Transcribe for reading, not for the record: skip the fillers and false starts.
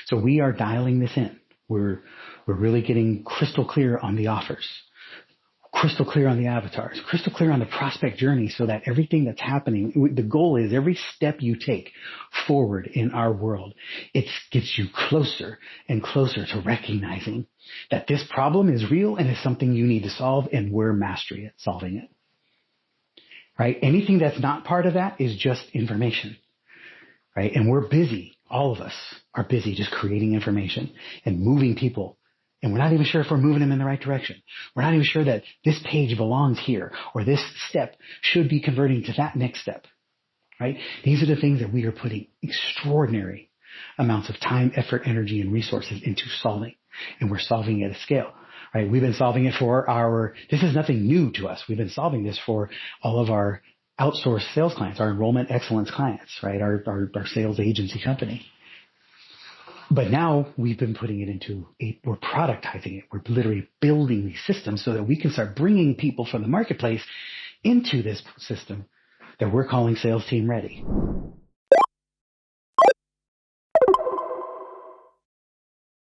So we are dialing this in. We're really getting crystal clear on the offers, crystal clear on the avatars, crystal clear on the prospect journey, so that everything that's happening, the goal is every step you take forward in our world, it gets you closer and closer to recognizing that this problem is real and is something you need to solve, and we're mastery at solving it. Right? Anything that's not part of that is just information. Right? And we're busy. All of us are busy just creating information and moving people. And we're not even sure if we're moving them in the right direction. We're not even sure that this page belongs here, or this step should be converting to that next step. Right? These are the things that we are putting extraordinary amounts of time, effort, energy, and resources into solving. And we're solving it at a scale. Right? We've been solving it for this is nothing new to us. We've been solving this for all of our outsourced sales clients, our enrollment excellence clients, right? Our sales agency company. But now we've been putting it we're productizing it. We're literally building these systems so that we can start bringing people from the marketplace into this system that we're calling Sales Team Ready.